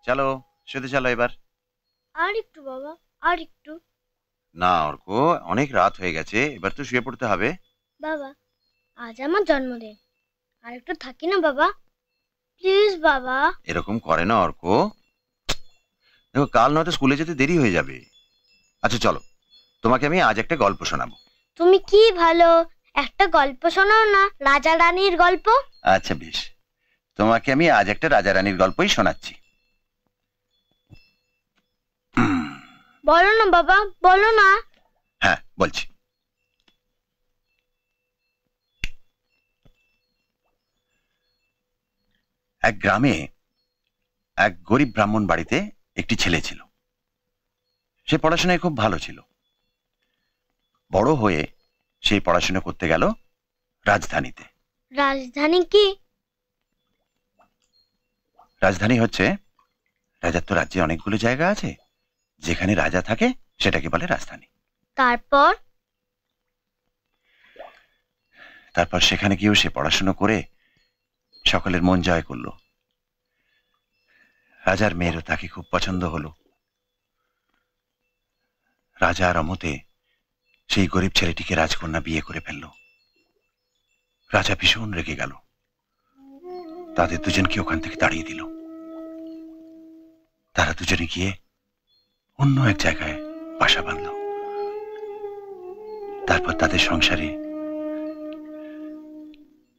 চলো শুতে চলো এবার। আর একটু বাবা, আর একটু। না অর্ক, অনেক রাত হয়ে গেছে, এবার তো শুয়ে পড়তে হবে। বাবা, আজ আমার জন্মদিন, আর একটু থাকি না বাবা, প্লিজ বাবা। এরকম করে না অর্ক, দেখো কাল নয়তো স্কুলে যেতে দেরি হয়ে যাবে। আচ্ছা চলো, তোমাকে আমি আজ একটা গল্প শোনাবো। তুমি কি ভালো, একটা গল্প শোনাও না, রাজা রানীর গল্প। আচ্ছা বেশ, তোমাকে আমি আজ একটা রাজা রানীর গল্পই শোনাচ্ছি। বলো না বাবা, বলো না। হ্যাঁ বলছি। এক গ্রামে এক গরিব ব্রাহ্মণ বাড়িতে একটি ছেলে ছিল। সে পড়াশোনায় খুব ভালো ছিল। বড় হয়ে সে পড়াশোনা করতে গেল রাজধানীতে। রাজধানী কি? রাজধানী হচ্ছে, রাজার তো রাজ্যে অনেকগুলো জায়গা আছে, যেখানে রাজা থাকে সেটাকে বলে রাজধানী। তারপর? তারপর সেখানে গিয়েও সে পড়াশোনা করে সকলের মন জয় করলো। রাজার মেয়েরও তাকে খুব পছন্দ হলো। রাজার অমতে সেই গরিব ছেলেটিকে রাজকন্যা বিয়ে করে ফেলল। রাজা ভীষণ রেগে গেল, তাদের দুজনকে ওখান থেকে তাড়িয়ে দিল। তারা দুজনে গিয়ে অন্য এক জায়গায় বাসা বাঁধল। তারপর তাদের সংসারে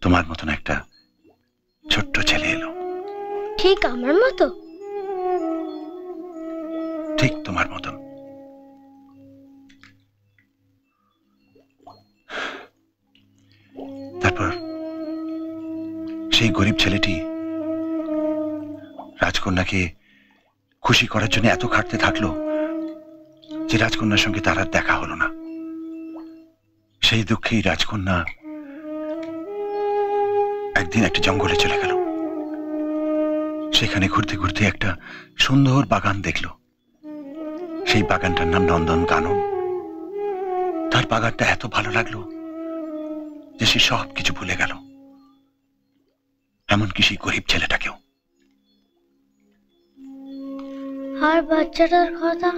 তোমার মতন একটা ছোট্ট ছেলে এলো। ঠিক আমার মতো? ঠিক তোমার মতন। তারপর সেই গরিব ছেলেটি রাজকন্যাকে খুশি করার জন্য এত খাটতে থাকলো যে রাজকন্যার সঙ্গে তার আর দেখা হলো না। সেই দুঃখেই রাজকন্যা একদিন একটা জঙ্গলে চলে গেল। সেখানে ঘুরতে ঘুরতে একটা সুন্দর বাগান দেখলো। সেই বাগানটার নাম নন্দন কানন। তার বাগানটা এত ভালো লাগলো যে সে সব কিছু ভুলে গেল, এমনকি সেই গরিব ছেলেটাকেও। আর বাচ্চাটার কথা?